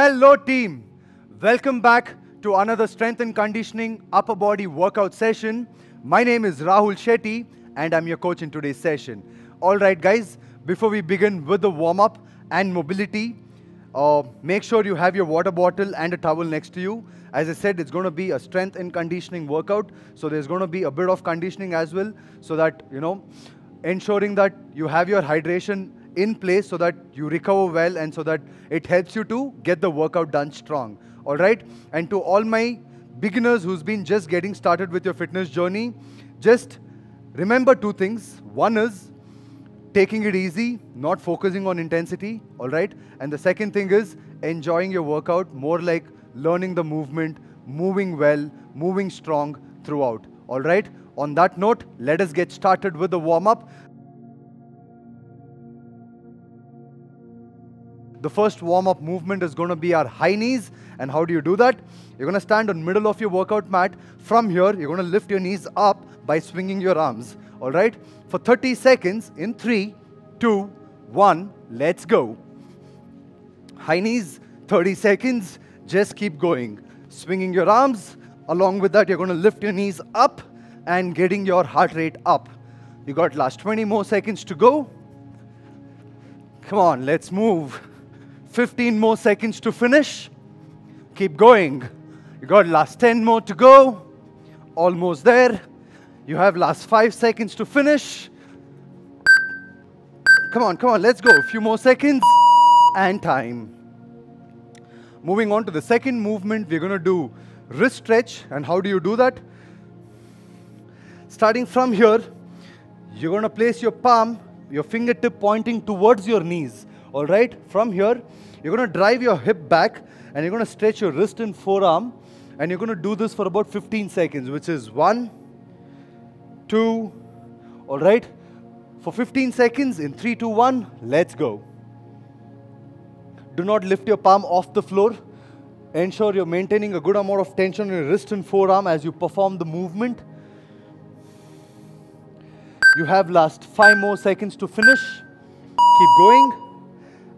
Hello team, welcome back to another strength and conditioning upper body workout session. My name is Rahul Shetty and I'm your coach in today's session. Alright guys, before we begin with the warm-up and mobility, make sure you have your water bottle and a towel next to you. As I said, it's going to be a strength and conditioning workout, so there's going to be a bit of conditioning as well, so that, ensuring that you have your hydration in place so that you recover well and so that it helps you to get the workout done strong. All right? And to all my beginners who's been just getting started with your fitness journey, just remember two things. One is taking it easy, not focusing on intensity. All right? And the second thing is enjoying your workout, more like learning the movement, moving well, moving strong throughout. All right? On that note, let us get started with the warm-up. The first warm-up movement is going to be our high knees. And how do you do that? You're going to stand on middle of your workout mat. From here, you're going to lift your knees up by swinging your arms. All right? For 30 seconds in 3, 2, 1, let's go. High knees, 30 seconds. Just keep going. Swinging your arms. Along with that, you're going to lift your knees up and getting your heart rate up. You got last 20 more seconds to go. Come on, let's move. 15 more seconds to finish. Keep going. You got last 10 more to go. Almost there. You have last 5 seconds to finish. Come on, let's go. A few more seconds and time. Moving on to the second movement, we're going to do wrist stretch. And how do you do that? Starting from here, you're going to place your palm, your fingertip pointing towards your knees. All right? From here, you're going to drive your hip back and you're going to stretch your wrist and forearm. And you're going to do this for about 15 seconds, which is 1, 2, all right? For 15 seconds in 3, 2, 1, let's go. Do not lift your palm off the floor. Ensure you're maintaining a good amount of tension in your wrist and forearm as you perform the movement. You have last 5 more seconds to finish. Keep going.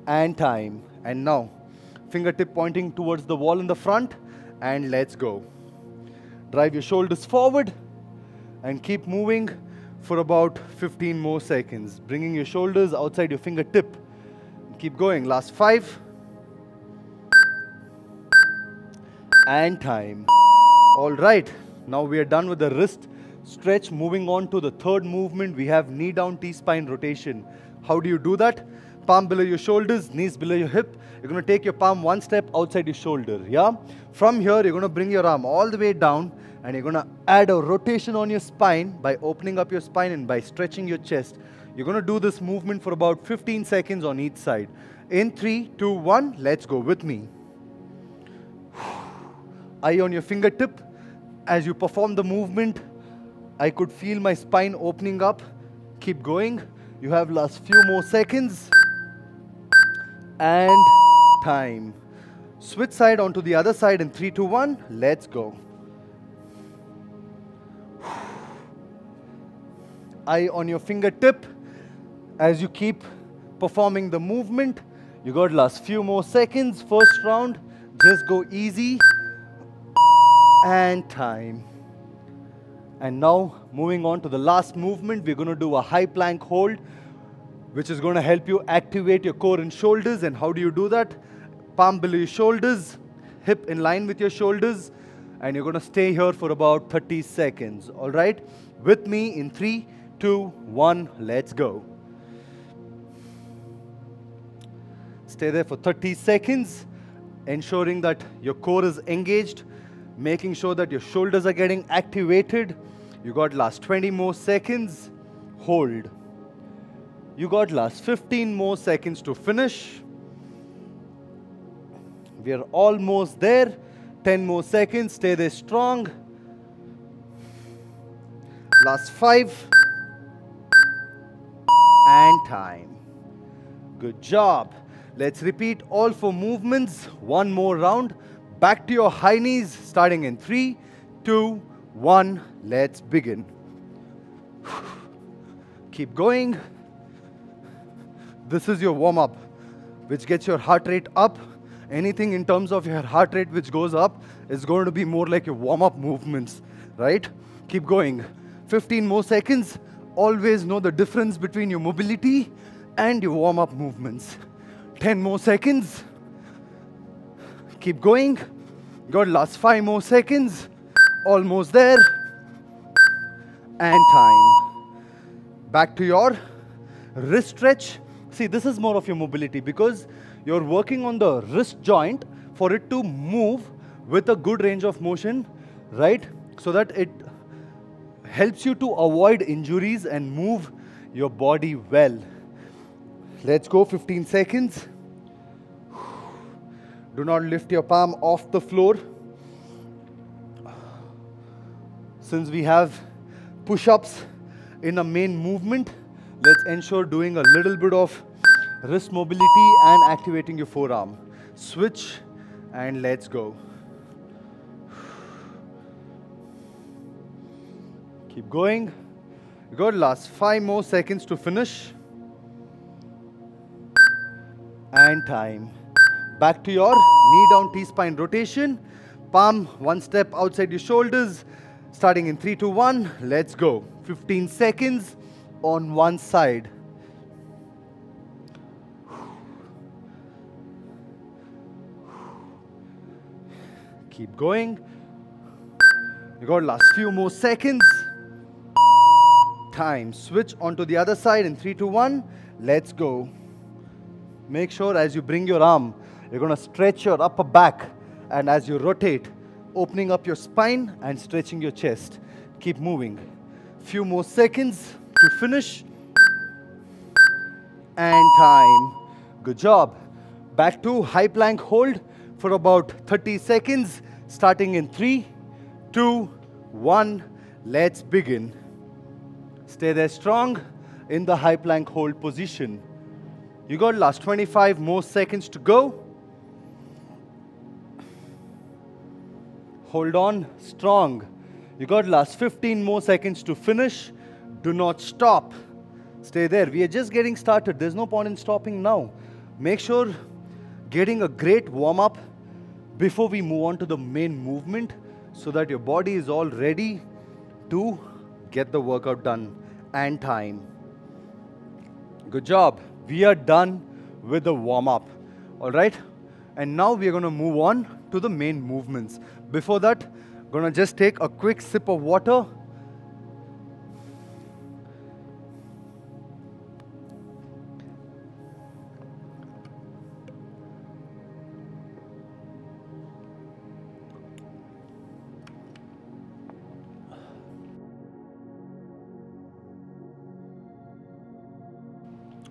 And time. And now, fingertip pointing towards the wall in the front. And let's go. Drive your shoulders forward. And keep moving for about 15 more seconds. Bringing your shoulders outside your fingertip. Keep going. Last 5. And time. All right. Now we are done with the wrist stretch. Moving on to the third movement, we have knee down T-spine rotation. How do you do that? Palm below your shoulders, knees below your hip. You're going to take your palm one step outside your shoulder. Yeah? From here, you're going to bring your arm all the way down and you're going to add a rotation on your spine by opening up your spine and by stretching your chest. You're going to do this movement for about 15 seconds on each side. In 3, 2, 1, let's go with me. Eye on your fingertip. As you perform the movement, I could feel my spine opening up. Keep going. You have last few more seconds. And time. Switch side onto the other side in 3, 2, 1. Let's go. Eye on your fingertip. As you keep performing the movement, you got last few more seconds. First round. Just go easy. And time. And now, moving on to the last movement, we're going to do a high plank hold, which is going to help you activate your core and shoulders. And how do you do that? Palm below your shoulders, hip in line with your shoulders, and you're going to stay here for about 30 seconds. All right? With me in 3, 2, 1, let's go. Stay there for 30 seconds, ensuring that your core is engaged, making sure that your shoulders are getting activated. You got last 20 more seconds. Hold. You got last 15 more seconds to finish. We are almost there. 10 more seconds. Stay there strong. Last 5. And time. Good job. Let's repeat all 4 movements. One more round. Back to your high knees, starting in 3, 2, 1. Let's begin. Keep going. This is your warm-up, which gets your heart rate up Anything in terms of your heart rate which goes up is going to be more like your warm-up movements, right? Keep going. 15 more seconds. Always know the difference between your mobility and your warm-up movements. 10 more seconds. Keep going. Good, last 5 more seconds. Almost there. And time. Back to your wrist stretch. See, this is more of your mobility because you're working on the wrist joint for it to move with a good range of motion, right? So that it helps you to avoid injuries and move your body well. Let's go, 15 seconds. Do not lift your palm off the floor. Since we have push-ups in a main movement, let's ensure doing a little bit of wrist mobility and activating your forearm. Switch and let's go. Keep going. Good, last 5 more seconds to finish. And time. Back to your knee down T-spine rotation. Palm 1 step outside your shoulders. Starting in 3, 2, 1. Let's go. 15 seconds on one side. Keep going. You got last few more seconds. Time. Switch onto the other side in 3, 2, 1. Let's go. Make sure as you bring your arm, you're going to stretch your upper back, and as you rotate, opening up your spine and stretching your chest. Keep moving. Few more seconds to finish. And time. Good job. Back to high plank hold for about 30 seconds, starting in 3, 2, 1. Let's begin. Stay there strong in the high plank hold position. You got last 25 more seconds to go. Hold on strong. You got last 15 more seconds to finish. Do not stop. Stay there. We are just getting started. There's no point in stopping now. Make sure getting a great warm-up before we move on to the main movement so that your body is all ready to get the workout done. And time. Good job. We are done with the warm-up. All right? And now we are going to move on to the main movements. Before that, going to just take a quick sip of water.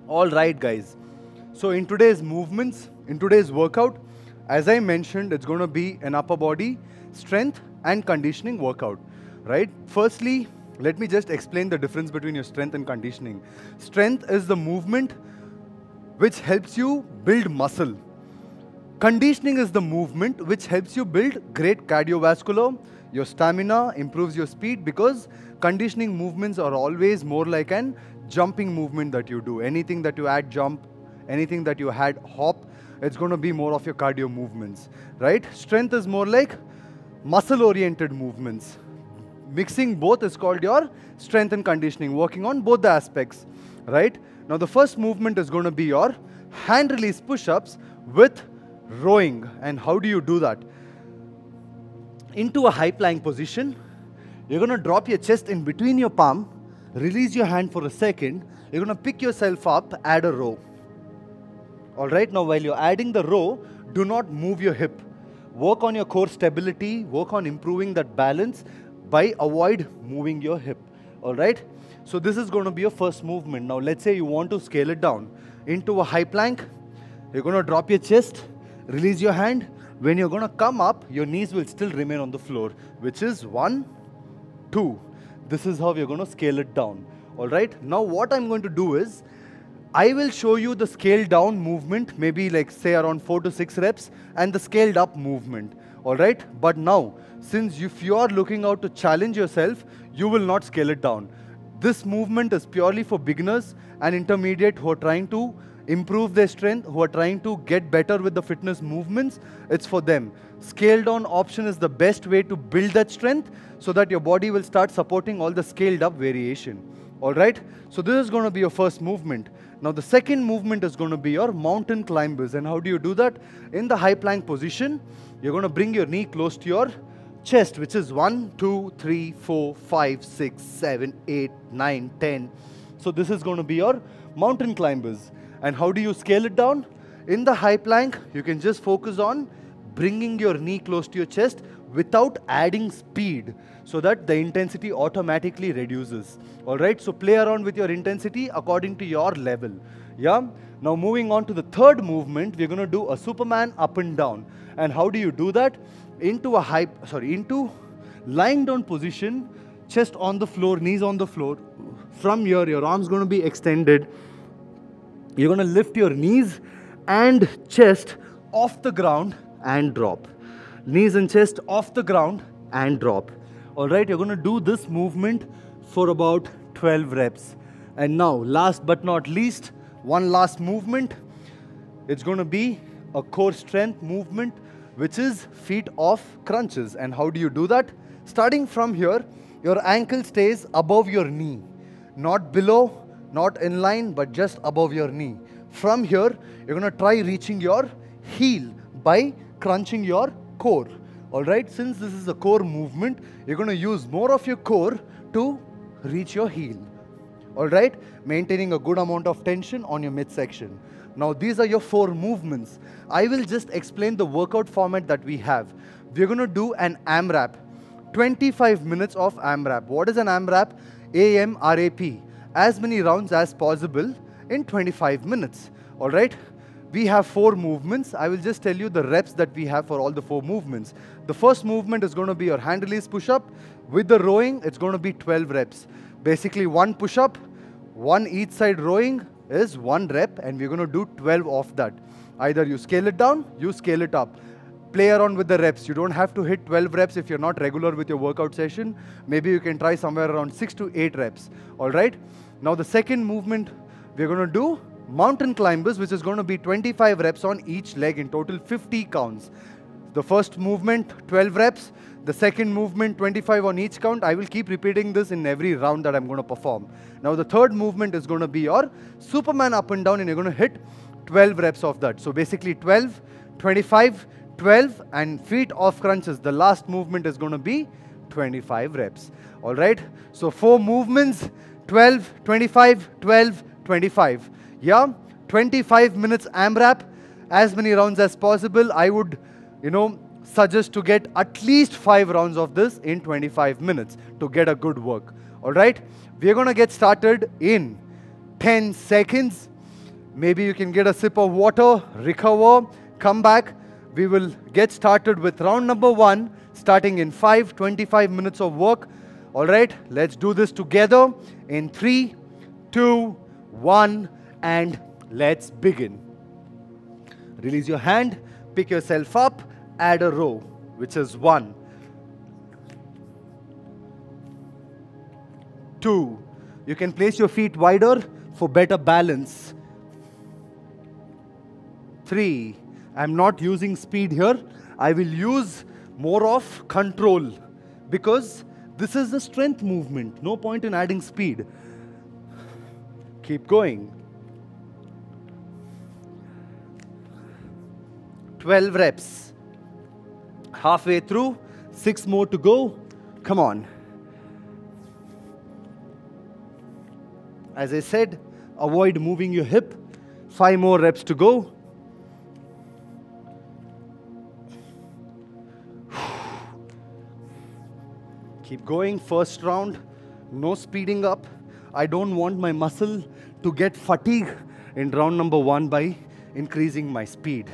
All right, guys. So in today's movements, in today's workout, as I mentioned, it's going to be an upper body strength and conditioning workout, right? Firstly, let me just explain the difference between your strength and conditioning. Strength is the movement which helps you build muscle. Conditioning is the movement which helps you build great cardiovascular, your stamina, improves your speed, because conditioning movements are always more like an jumping movement that you do. Anything that you add jump, anything that you add hop, it's going to be more of your cardio movements, right? Strength is more like muscle-oriented movements. Mixing both is called your strength and conditioning, working on both the aspects, right? Now the first movement is going to be your hand release push-ups with rowing. And how do you do that? Into a high plank position, you're going to drop your chest in between your palm, release your hand for a second, you're going to pick yourself up, add a row. All right, now while you're adding the row, do not move your hip. Work on your core stability, work on improving that balance by avoid moving your hip. All right, so this is going to be your first movement. Now let's say you want to scale it down into a high plank. You're going to drop your chest, release your hand. When you're going to come up, your knees will still remain on the floor, which is 1, 2. This is how we're going to scale it down. All right, now what I'm going to do is, I will show you the scaled down movement, maybe like say around 4 to 6 reps, and the scaled up movement. All right, but now, since if you are looking out to challenge yourself, you will not scale it down. This movement is purely for beginners and intermediate who are trying to improve their strength, who are trying to get better with the fitness movements, it's for them. Scaled down option is the best way to build that strength so that your body will start supporting all the scaled up variation. Alright, so this is going to be your first movement. Now the second movement is going to be your mountain climbers. And how do you do that? In the high plank position, you're going to bring your knee close to your chest, which is 1, 2, 3, 4, 5, 6, 7, 8, 9, 10. So this is going to be your mountain climbers. And how do you scale it down? In the high plank, you can just focus on bringing your knee close to your chest without adding speed, so that the intensity automatically reduces. Alright, so play around with your intensity according to your level. Yeah. Now moving on to the third movement, we're going to do a Superman up and down. And how do you do that? Into lying down position, chest on the floor, knees on the floor. From here, your arms going to be extended. You're going to lift your knees and chest off the ground and drop. Knees and chest off the ground and drop. Alright, you're going to do this movement for about 12 reps. And now, last but not least, one last movement. It's going to be a core strength movement, which is feet off crunches. And how do you do that? Starting from here, your ankle stays above your knee. Not below, not in line, but just above your knee. From here, you're going to try reaching your heel by crunching your core. Alright, since this is a core movement, you're going to use more of your core to reach your heel. Alright, maintaining a good amount of tension on your midsection. Now these are your 4 movements. I will just explain the workout format that we have. We're going to do an AMRAP. 25 minutes of AMRAP. What is an AMRAP? AMRAP. As many rounds as possible in 25 minutes. Alright. We have 4 movements. I will just tell you the reps that we have for all the 4 movements. The first movement is going to be your hand release push-up. With the rowing, it's going to be 12 reps. Basically 1 push-up, 1 each side rowing is 1 rep, and we're going to do 12 of that. Either you scale it down, you scale it up. Play around with the reps. You don't have to hit 12 reps if you're not regular with your workout session. Maybe you can try somewhere around 6 to 8 reps. Alright. Now the second movement, we're going to do mountain climbers, which is going to be 25 reps on each leg, in total 50 counts. The first movement, 12 reps. The second movement, 25 on each count. I will keep repeating this in every round that I'm going to perform. Now the third movement is going to be your Superman up and down, and you're going to hit 12 reps of that. So basically 12, 25, 12 and feet off crunches. The last movement is going to be 25 reps. Alright. So 4 movements, 12, 25, 12, 25. Yeah, 25 minutes AMRAP, as many rounds as possible. I would, suggest to get at least 5 rounds of this in 25 minutes to get a good work. Alright, we are going to get started in 10 seconds. Maybe you can get a sip of water, recover, come back. We will get started with round number 1, starting in 25 minutes of work. Alright, let's do this together in 3, 2, 1. And let's begin. Release your hand, pick yourself up, add a row, which is 1, 2. You can place your feet wider for better balance. 3. I'm not using speed here. I will use more of control because this is a strength movement. No point in adding speed. Keep going. 12 reps. Halfway through, 6 more to go. Come on. As I said, avoid moving your hip. 5 more reps to go. Keep going. First round, no speeding up. I don't want my muscle to get fatigue in round number 1 by increasing my speed.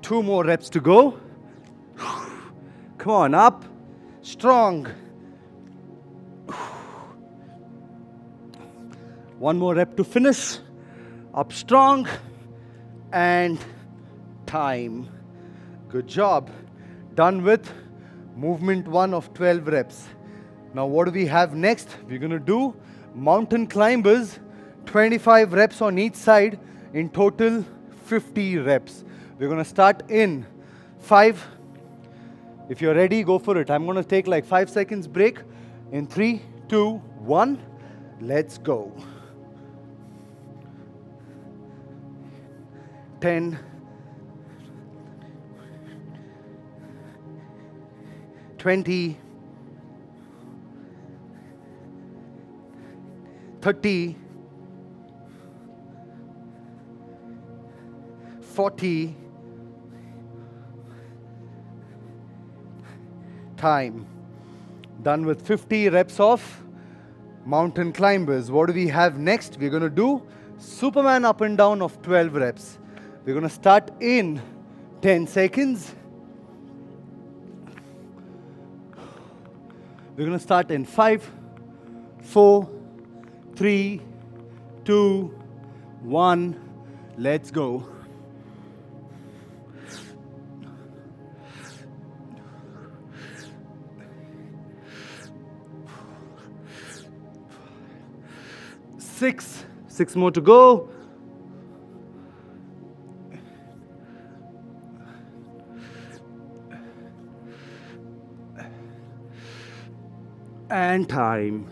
2 more reps to go. Come on, up. Strong. 1 more rep to finish. Up strong. And time. Good job. Done with movement 1 of 12 reps. Now what do we have next? We're going to do mountain climbers, 25 reps on each side. In total, 50 reps. We're going to start in 5. If you're ready, go for it. I'm going to take like 5 seconds break. In 3, 2, 1. Let's go. 10, 20, 30, 40, time. Done with 50 reps of mountain climbers. What do we have next? We're going to do Superman up and down of 12 reps. We're going to start in 10 seconds. We're going to start in 5, 4, 3, 2, 1. Let's go. Six more to go. And time.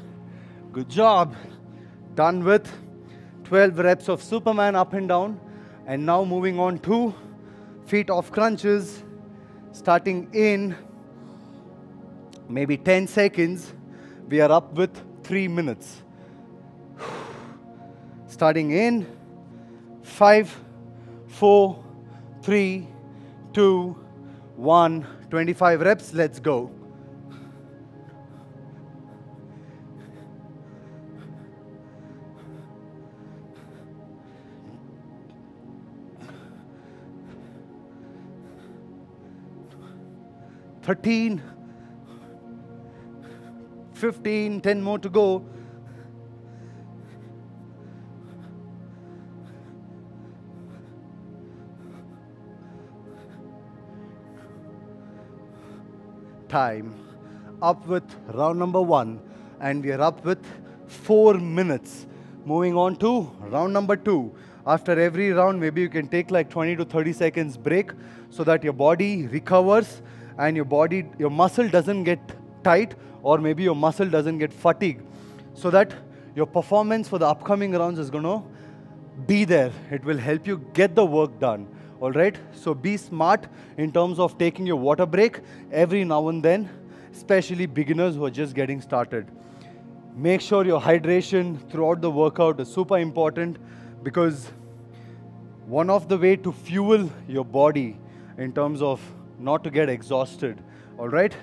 Good job. Done with 12 reps of Superman up and down. And now moving on to feet off crunches. Starting in maybe 10 seconds. We are up with 3 minutes. Starting in 5, 4, 3, 2, 1. 25 reps. Let's go. (13), 15, 10 more to go. Time. Up with round number 1, and we are up with 4 minutes. Moving on to round number 2. After every round, maybe you can take like 20 to 30 seconds break so that your body recovers and your muscle doesn't get tight, or maybe your muscle doesn't get fatigued, so that your performance for the upcoming rounds is going to be there. It will help you get the work done. All right? So be smart in terms of taking your water break every now and then, especially beginners who are just getting started. Make sure your hydration throughout the workout is super important, because one of the way to fuel your body in terms of not to get exhausted. All right?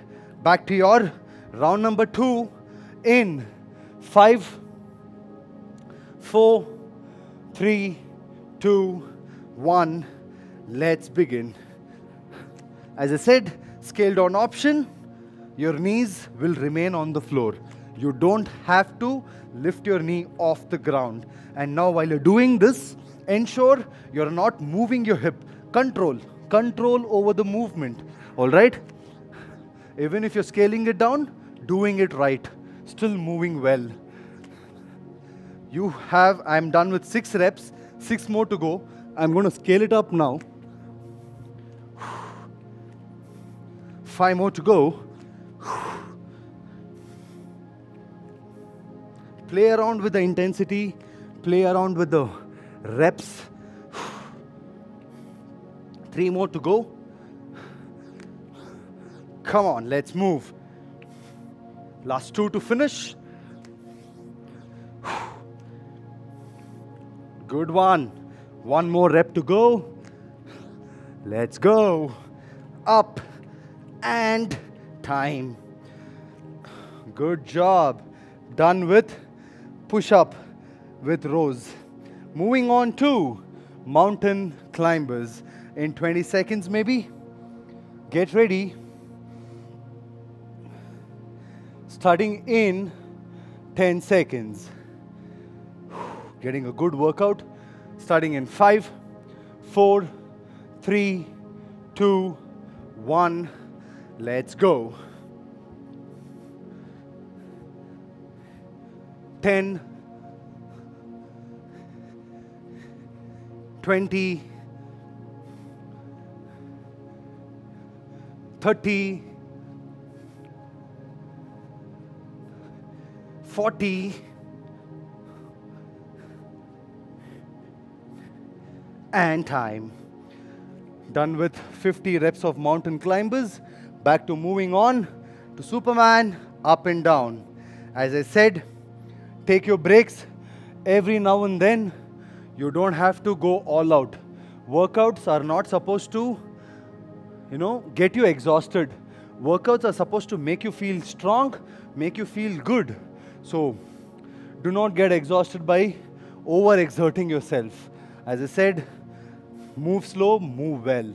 Back to your round number 2 in 5, 4, 3, 2, 1. Let's begin. As I said, scale down option. Your knees will remain on the floor. You don't have to lift your knee off the ground. And now while you're doing this, ensure you're not moving your hip. Control over the movement. All right? Even if you're scaling it down, doing it right. Still moving well. I'm done with 6 reps. 6 more to go. I'm going to scale it up now. 5 more to go. Play around with the intensity. Play around with the reps. 3 more to go. Come on, let's move. Last 2 to finish. Good one. 1 more rep to go. Let's go. Up and time. Good job. Done with push-up with rows. Moving on to mountain climbers. In 20 seconds maybe. Get ready. Starting in 10 seconds. Getting a good workout. Starting in 5, 4, 3, 2, 1. Let's go. 10, 20, 30, 40, and time. Done with 50 reps of mountain climbers. Back to moving on to Superman, up and down. As I said, take your breaks every now and then. You don't have to go all out. Workouts are not supposed to, get you exhausted. Workouts are supposed to make you feel strong, make you feel good. So do not get exhausted by overexerting yourself. As I said, move slow, move well.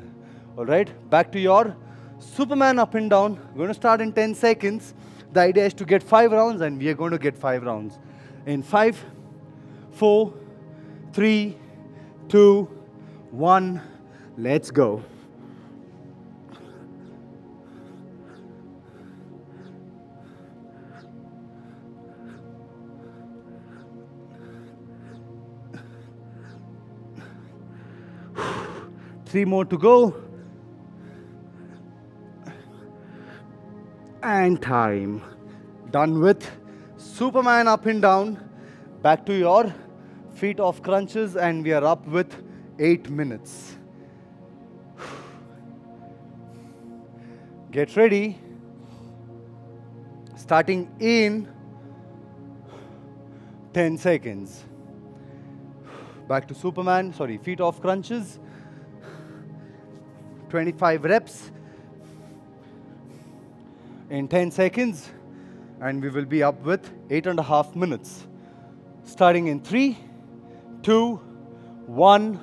All right, back to your Superman up and down. We're going to start in 10 seconds. The idea is to get 5 rounds, and we are going to get 5 rounds. In 5, 4, 3, 2, 1, let's go. Three more to go. And time. Done with Superman up and down. Back to your feet off crunches, and we are up with 8 minutes. Get ready. Starting in 10 seconds. Back to Superman, feet off crunches. 25 reps in 10 seconds, and we will be up with 8.5 minutes. Starting in 3, 2, 1,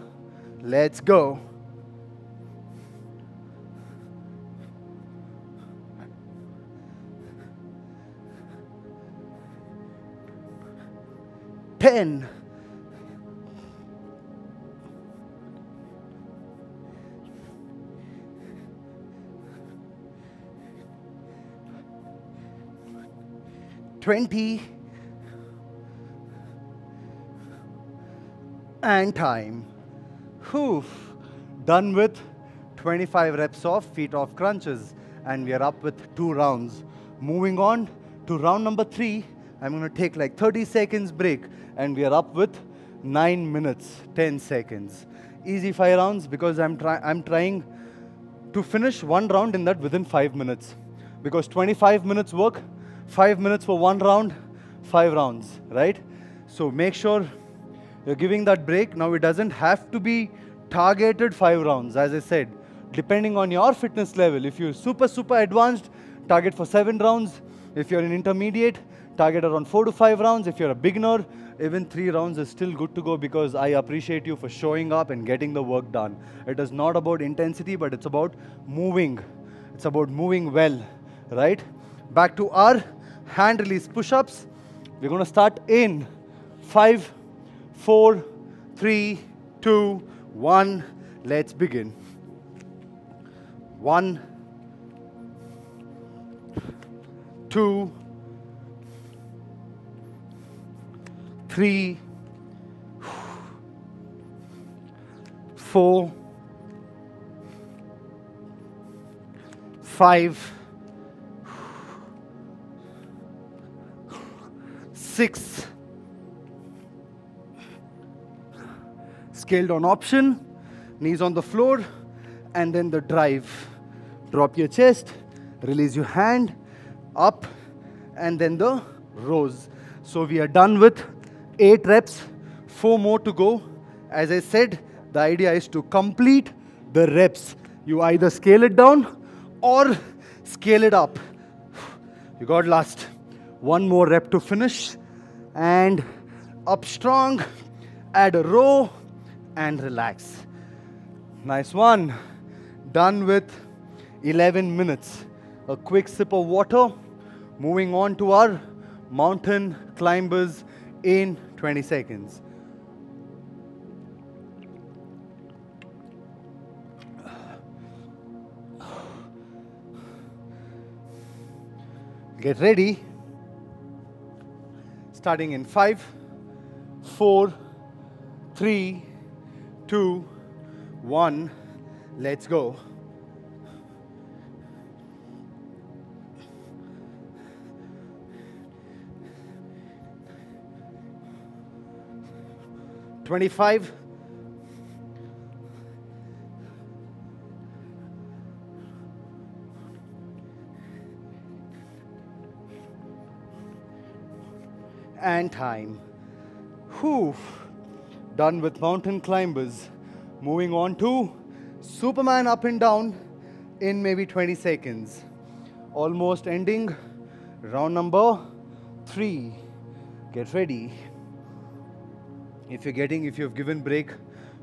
let's go. Ten. 20, and time. Whew. Done with 25 reps of feet off crunches, and we are up with 2 rounds. Moving on to round number 3, I'm going to take like 30 seconds break, and we are up with 9 minutes, 10 seconds. Easy 5 rounds because I'm trying to finish 1 round in that within 5 minutes. Because 25 minutes work, 5 minutes for 1 round, 5 rounds, right? So make sure you're giving that break. Now it doesn't have to be targeted 5 rounds, as I said, depending on your fitness level. If you're super advanced, target for 7 rounds. If you're an intermediate, target around 4 to 5 rounds. If you're a beginner, even 3 rounds is still good to go, because I appreciate you for showing up and getting the work done. It is not about intensity, but it's about moving. It's about moving well, right? Back to our hand release push-ups. We're going to start in 5, 4, 3, 2, 1. Let's begin. 1, 2, 3, 4, 5, 6. Scaled on option, knees on the floor, and then the drive. Drop your chest, release your hand, up, and then the rows. So we are done with 8 reps, 4 more to go. As I said, the idea is to complete the reps. You either scale it down or scale it up. You got last. 1 more rep to finish. And up strong, add a row, and relax. Nice one. Done with 11 minutes. A quick sip of water. Moving on to our mountain climbers in 20 seconds. Get ready. Starting in 5, 4, 3, 2, 1. Let's go. $25. And time. Whew. Done with mountain climbers. Moving on to Superman up and down in maybe 20 seconds. Almost ending round number 3. Get ready. If you've given break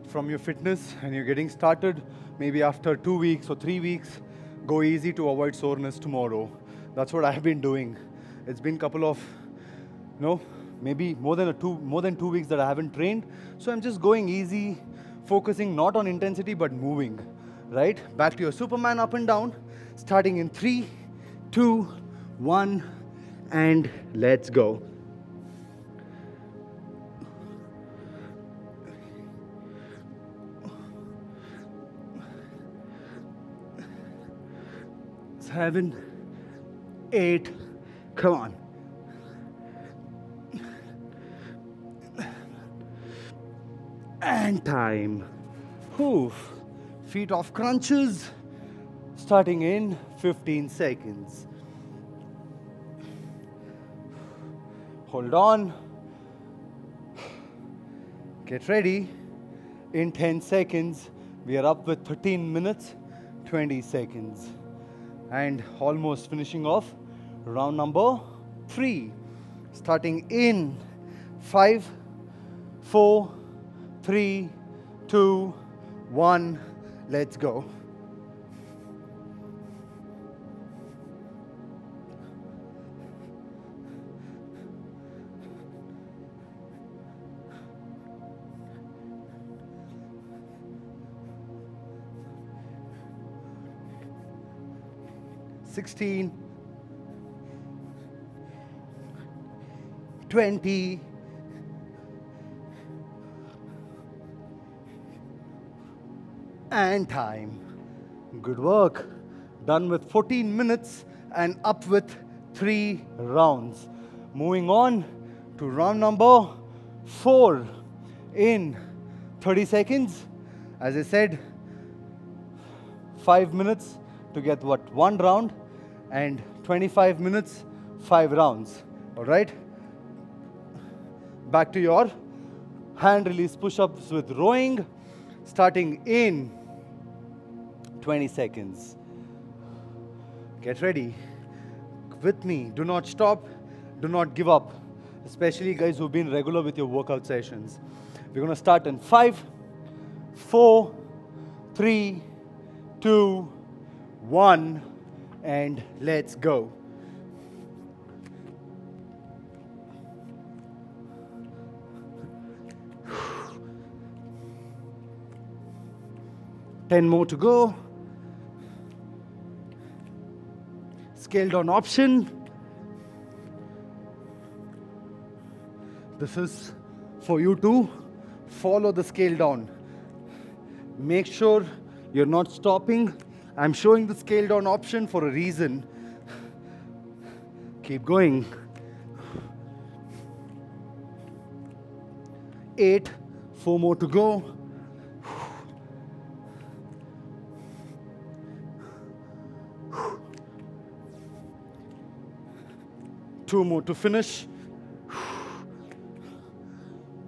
from your fitness and you're getting started, maybe after 2 weeks or 3 weeks, go easy to avoid soreness tomorrow. That's what I've been doing. It's been a couple of, maybe more than 2 weeks that I haven't trained. So I'm just going easy, focusing not on intensity but moving, right? Back to your Superman up and down, starting in 3, 2, 1, and let's go. Seven, 8, come on. And time. Whew. Feet off crunches, starting in 15 seconds. Hold on. Get ready. In 10 seconds, we are up with 13 minutes, 20 seconds. And almost finishing off round number 3. Starting in 5, 4, 3, 2, 1. Let's go. $16, $20, and time. Good work. Done with 14 minutes and up with 3 rounds. Moving on to round number 4 in 30 seconds. As I said, 5 minutes to get 1 round, and 25 minutes, 5 rounds. All right? Back to your hand release push-ups with rowing, starting in 20 seconds. Get ready. With me. Do not stop. Do not give up. Especially guys who've been regular with your workout sessions. We're going to start in 5, 4, 3, 2, 1, and let's go. Ten more to go. Scale down option. This is for you to follow the scale down. Make sure you're not stopping. I'm showing the scale down option for a reason. Keep going. 8, 4 more to go. 2 more to finish.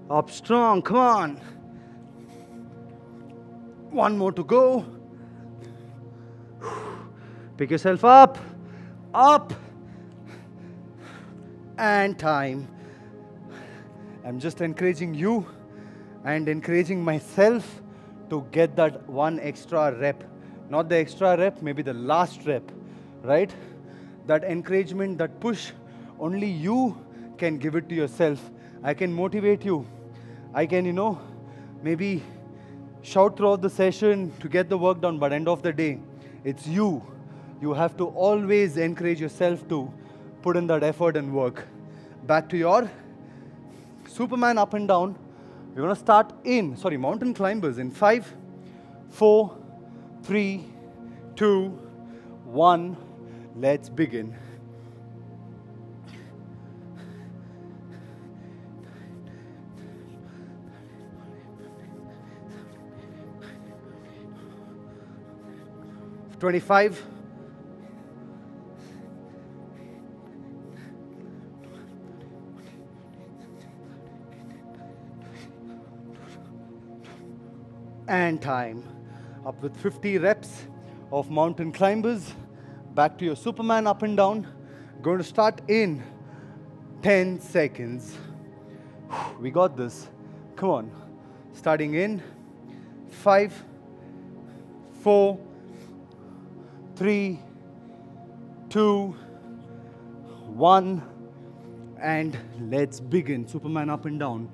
Up strong, come on. 1 more to go. Pick yourself up, up, and time. I'm just encouraging you and encouraging myself to get that 1 extra rep. Not the extra rep, maybe the last rep, right? That encouragement, that push, only you can give it to yourself. I can motivate you. I can, maybe shout throughout the session to get the work done, but end of the day, it's you. You have to always encourage yourself to put in that effort and work. Back to your Superman up and down. We're going to start mountain climbers in 5, 4, 3, 2, 1. Let's begin. For 25. And time. Up with 50 reps of mountain climbers. Back to your Superman up and down. Going to start in 10 seconds. We got this. Come on. Starting in 5, 4, 3, 2, 1. And let's begin. Superman up and down.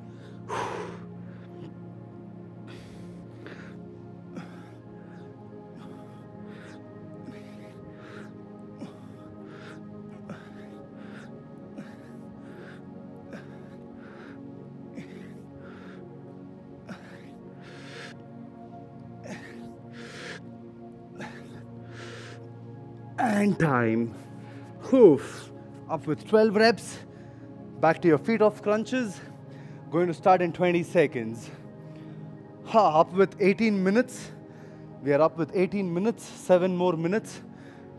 And time. Hoof. Up with 12 reps. Back to your feet off crunches. Going to start in 20 seconds. Up with 18 minutes. We are up with 18 minutes. 7 more minutes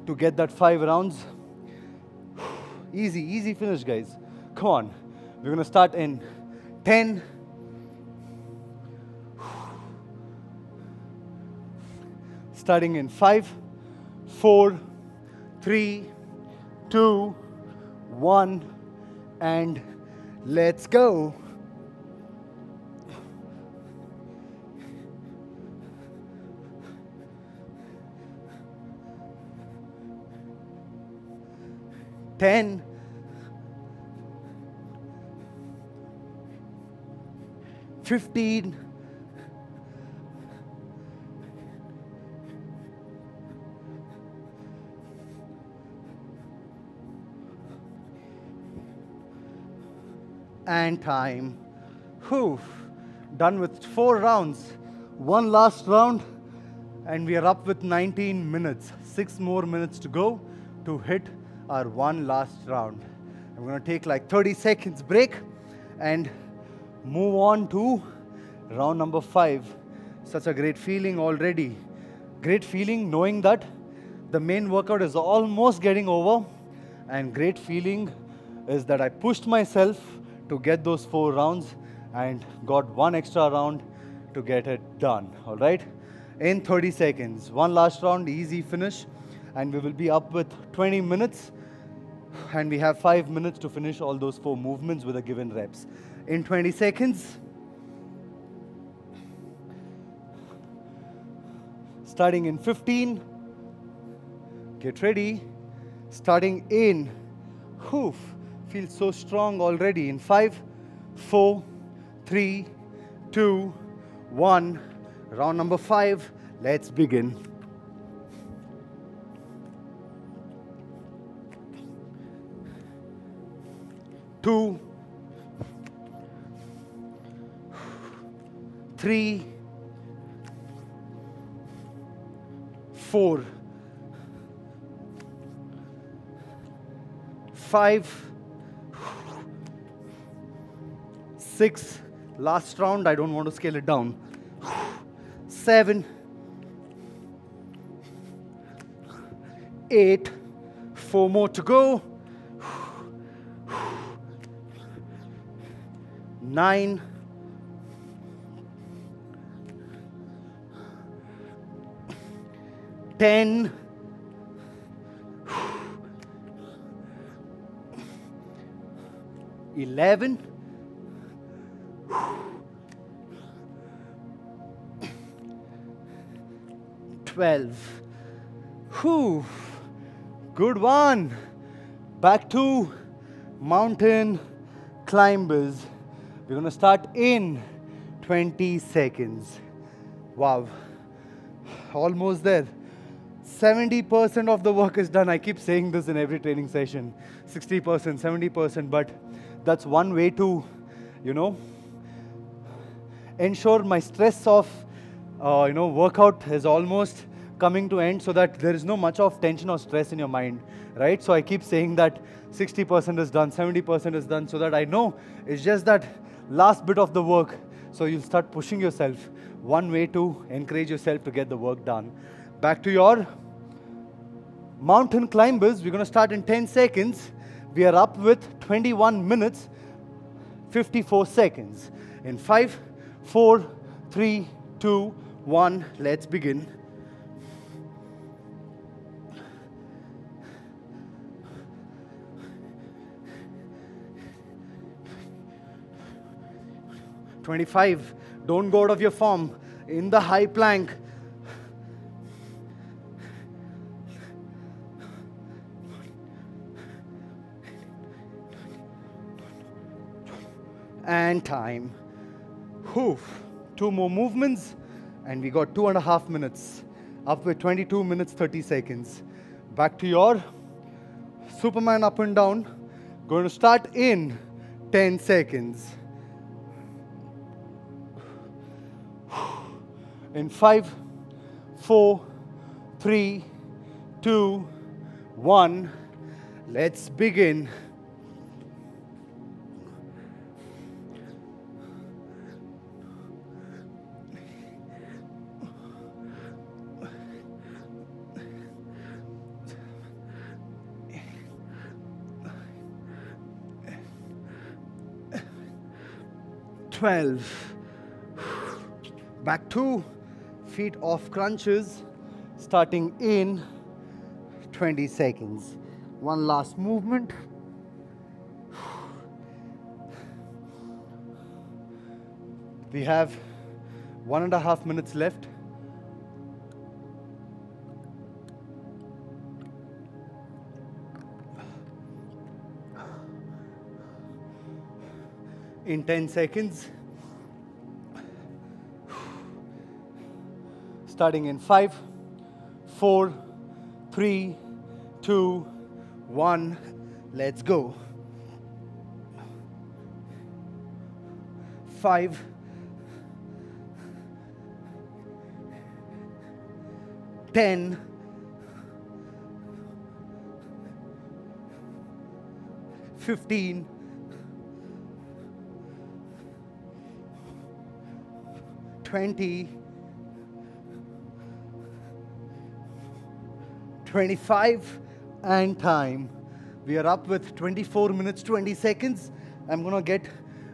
to get that 5 rounds. Easy, easy finish, guys. Come on. We're going to start in 10. Starting in 5, 4, 3, 2, 1, and let's go. Ten, 15, 'And time. Whew. Done with 4 rounds. 1 last round, and we are up with 19 minutes. 6 more minutes to go to hit our 1 last round. I'm going to take like 30 seconds break and move on to round number 5. Such a great feeling already. Great feeling knowing that the main workout is almost getting over, and great feeling is that I pushed myself to get those 4 rounds and got 1 extra round to get it done. All right, in 30 seconds, 1 last round, easy finish, and we will be up with 20 minutes, and we have 5 minutes to finish all those 4 movements with the given reps. In 20 seconds, starting in 15, get ready, starting in, hoof, feel so strong already, in 5, 4, 3, 2, 1, round number 5, let's begin. Two, 3, 4, 5, 6, last round, I don't want to scale it down, 7, 8, 4 more to go, 9, 10, 11, 12. Whew. Good one. Back to mountain climbers. We're going to start in 20 seconds. Wow. Almost there. 70% of the work is done. I keep saying this in every training session. 60%, 70%, but that's one way to, ensure my stress of workout is almost coming to end, so that there is no much of tension or stress in your mind, right? So I keep saying that 60% is done, 70% is done, so that I know it's just that last bit of the work. So you'll start pushing yourself. One way to encourage yourself to get the work done. Back to your mountain climbers. We're going to start in 10 seconds. We are up with 21 minutes, 54 seconds. In 5, 4, 3, 2, 1, let's begin. "25, don't go out of your form in the high plank. And time. Whew. 2 more movements, and we got 2.5 minutes. Up with 22 minutes, 30 seconds. Back to your Superman up and down. Going to start in 10 seconds. In 5, 4, 3, 2, 1, let's begin. Back to feet off crunches, starting in 20 seconds. One last movement. We have 1.5 minutes left. In 10 seconds. Starting in 5, 4, 3, 2, 1, let's go. 5, 10, 15, 20, 25, and time. We are up with 24 minutes, 20 seconds. I'm going to get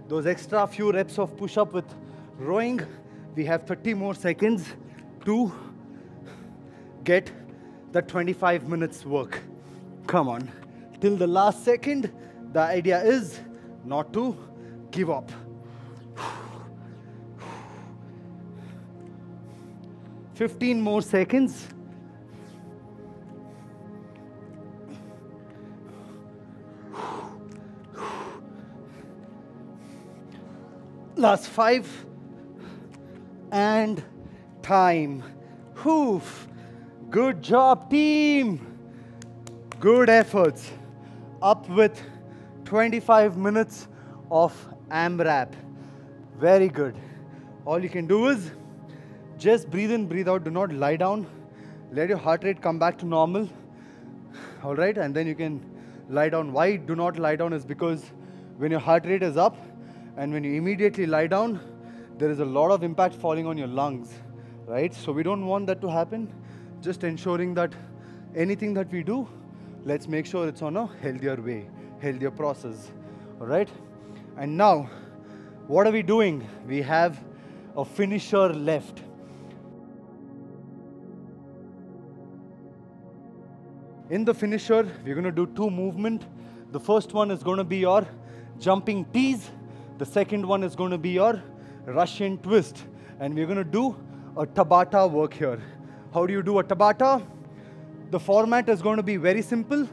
those extra few reps of push-up with rowing. We have 30 more seconds to get the 25 minutes work. Come on. Till the last second, the idea is not to give up. 15 more seconds. Last 5, and time. Hoof. Good job, team. Good efforts. Up with 25 minutes of AMRAP. Very good. All you can do is just breathe in, breathe out. Do not lie down. Let your heart rate come back to normal. All right, and then you can lie down. Why do not lie down is because when your heart rate is up, and when you immediately lie down, there is a lot of impact falling on your lungs, right? So we don't want that to happen. Just ensuring that anything that we do, let's make sure it's on a healthier way, healthier process, all right? And now, what are we doing? We have a finisher left. In the finisher, we're going to do 2 movements. The first one is going to be your jumping tees. The second one is going to be your Russian twist. And we're going to do a Tabata work here. How do you do a Tabata? The format is going to be very simple.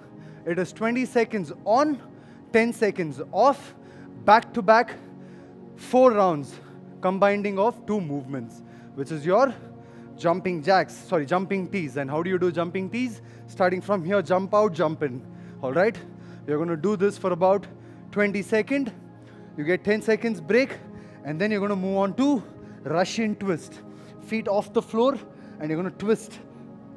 It is 20 seconds on, 10 seconds off, back to back, 4 rounds, combining of 2 movements, which is your jumping tees. And how do you do jumping tees? Starting from here, jump out, jump in. All right? We're going to do this for about 20 seconds. You get 10 seconds break, and then you're going to move on to Russian twist. Feet off the floor, and you're going to twist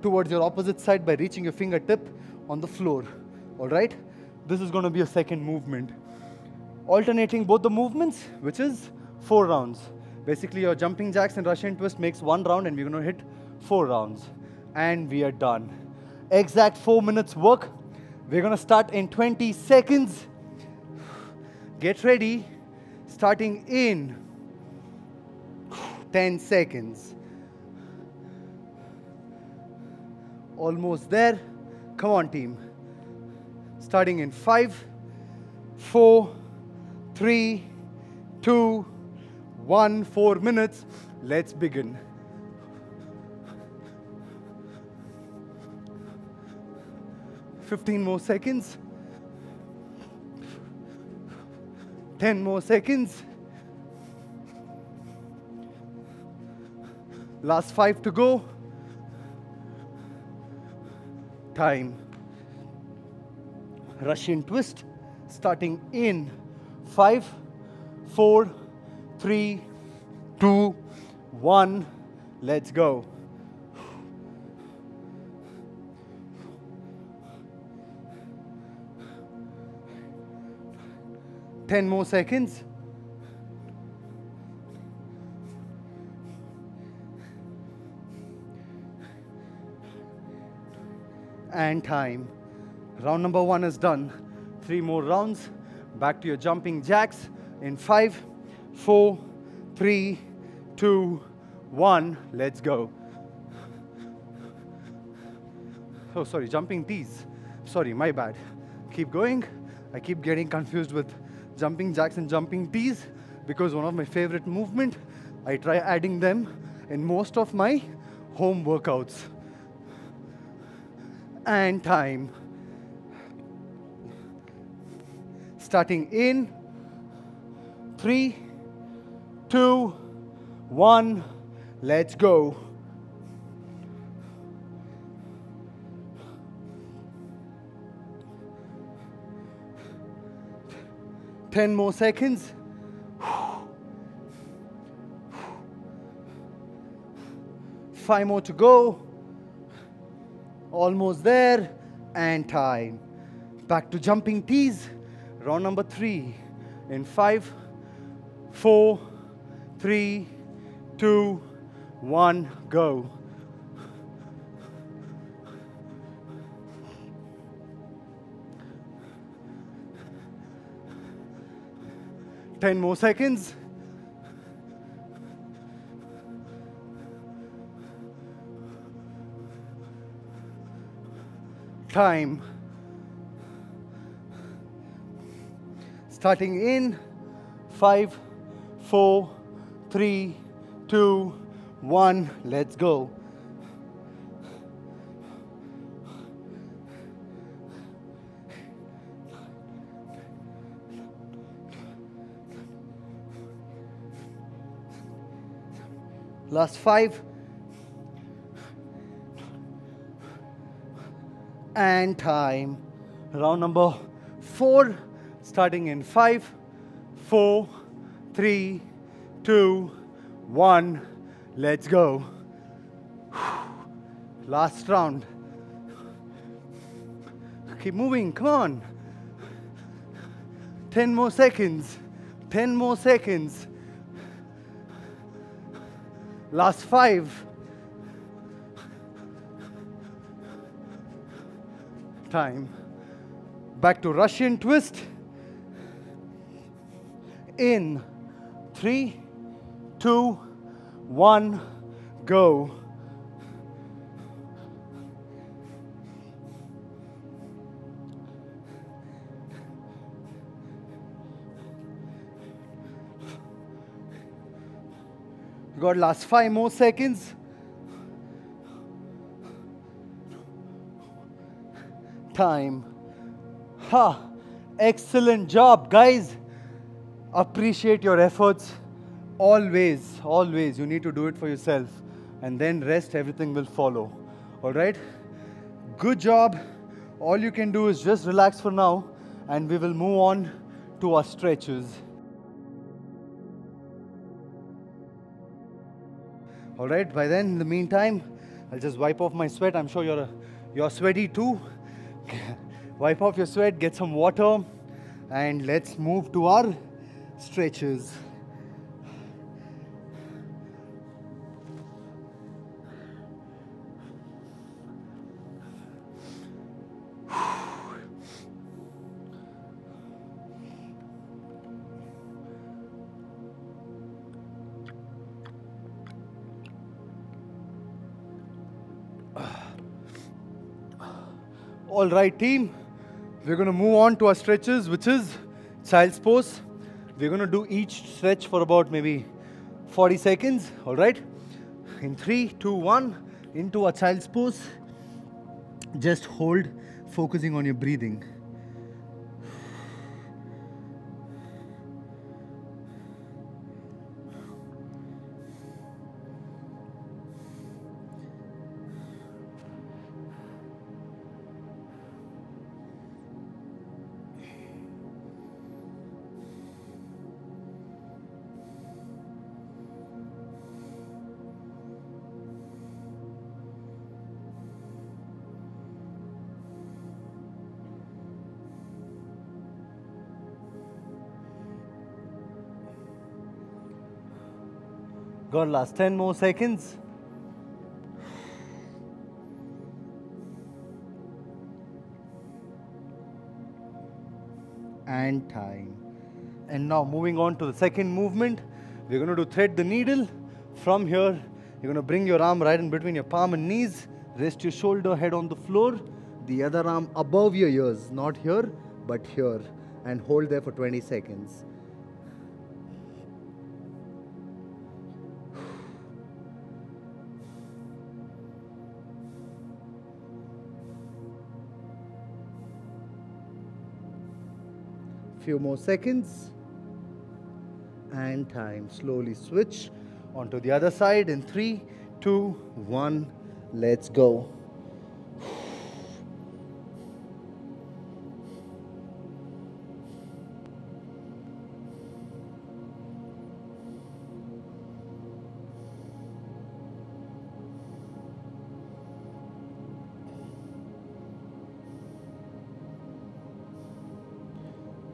towards your opposite side by reaching your fingertip on the floor. All right? This is going to be a second movement. Alternating both the movements, which is 4 rounds. Basically, your jumping jacks and Russian twist makes 1 round, and we're going to hit 4 rounds. And we are done. Exact 4 minutes work. We're going to start in 20 seconds. Get ready. Starting in 10 seconds. Almost there. Come on, team. Starting in 5, 4, 3, 2, 1. 4 minutes. Let's begin. "15 more seconds. 10 more seconds. Last 5 to go. Time. Russian twist. Starting in 5, 4, 3, 2, 1. Let's go. "10 more seconds. And time. Round number 1 is done. 3 more rounds. Back to your jumping jacks in 5, 4, 3, 2, 1. Let's go. Oh, sorry, jumping tees. Sorry, my bad. Keep going. I keep getting confused with jumping jacks and jumping tees because one of my favorite movement. I try adding them in most of my home workouts. And time. Starting in 3, 2, 1. Let's go. "10 more seconds. 5 more to go. Almost there. And time. Back to jumping tees. Round number 3 in 5, 4, 3, 2, 1. Go. "10 more seconds. Time. Starting in 5, 4, 3, 2, 1. Let's go. Last 5. And time. Round number 4. Starting in 5, 4, 3, 2, 1. Let's go. Last round. Keep moving. Come on. 10 more seconds. 10 more seconds. Last 5. Time. Back to Russian twist. In 3, 2, 1, go. Got last 5 more seconds. Time. Ha! Excellent job, guys. Appreciate your efforts. Always, always, you need to do it for yourself. And then rest, everything will follow. All right? Good job. All you can do is just relax for now, and we will move on to our stretches. All right, by then, in the meantime, I'll just wipe off my sweat. I'm sure you're sweaty too. Wipe off your sweat, get some water, and let's move to our stretches. All right, team, we're going to move on to our stretches, which is child's pose. We're going to do each stretch for about maybe 40 seconds. All right, in 3, 2, 1, into a child's pose. Just hold, focusing on your breathing. Got last 10 more seconds. And time. And now moving on to the second movement, we're going to do thread the needle. From here, you're going to bring your arm right in between your palm and knees. Rest your shoulder head on the floor. The other arm above your ears, not here, but here. And hold there for 20 seconds. Few more seconds. And time. Slowly switch onto the other side in 3, 2, 1. Let's go.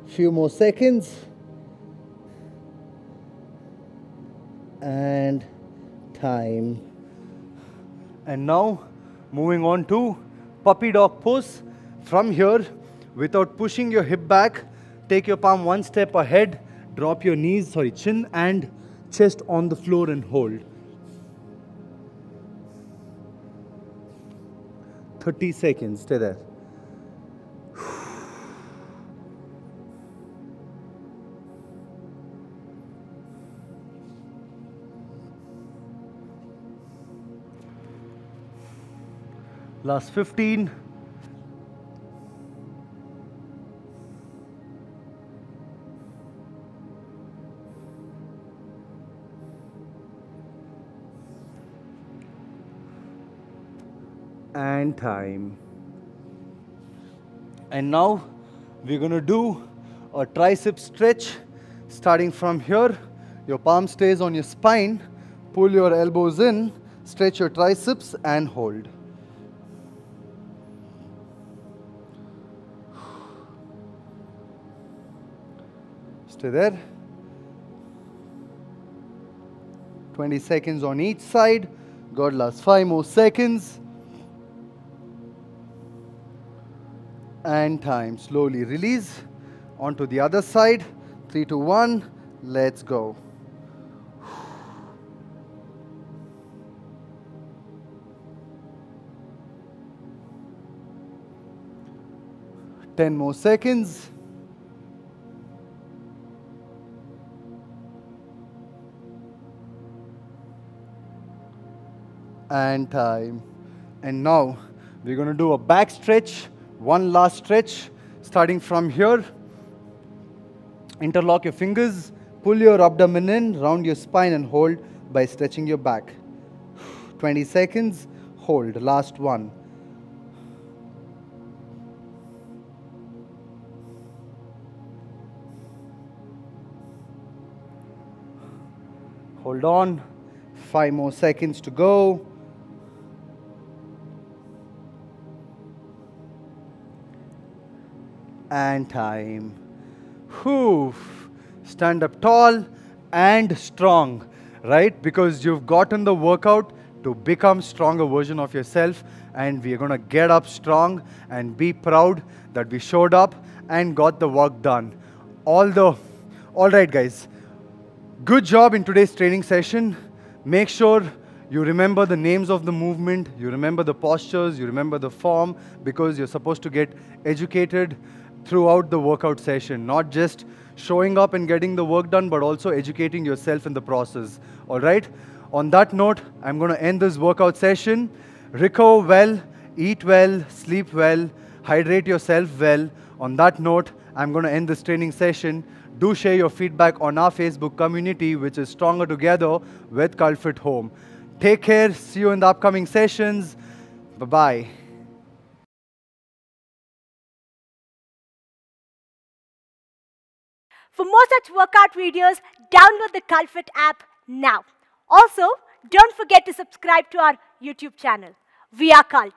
Few more seconds. And time. And now moving on to puppy dog pose. From here, without pushing your hip back, take your palm one step ahead, drop your knees, chin and chest on the floor and hold. 30 seconds, stay there. Last 15. And time. And now we're going to do a tricep stretch. Starting from here, your palm stays on your spine. Pull your elbows in, stretch your triceps and hold. Stay there. 20 seconds on each side. Got last 5 more seconds. And time. Slowly release onto the other side. 3, 2, 1. Let's go. Ten more seconds. And time. And now we're going to do a back stretch. One last stretch. Starting from here. Interlock your fingers. Pull your abdomen in, round your spine and hold by stretching your back. 20 seconds. Hold. Last one. Hold on. 5 more seconds to go. And time. Whew. Stand up tall and strong, right? Because you've gotten the workout to become stronger version of yourself, and we're going to get up strong and be proud that we showed up and got the work done. All right, guys. Good job in today's training session. Make sure you remember the names of the movement, you remember the postures, you remember the form, because you're supposed to get educated throughout the workout session, not just showing up and getting the work done, but also educating yourself in the process. All right? On that note, I'm going to end this workout session. Recover well, eat well, sleep well, hydrate yourself well. On that note, I'm going to end this training session. Do share your feedback on our Facebook community, which is Stronger Together with Cult Fit Home. Take care. See you in the upcoming sessions. Bye-bye. For more such workout videos, download the Cult Fit app now. Also, don't forget to subscribe to our YouTube channel. We are Cult.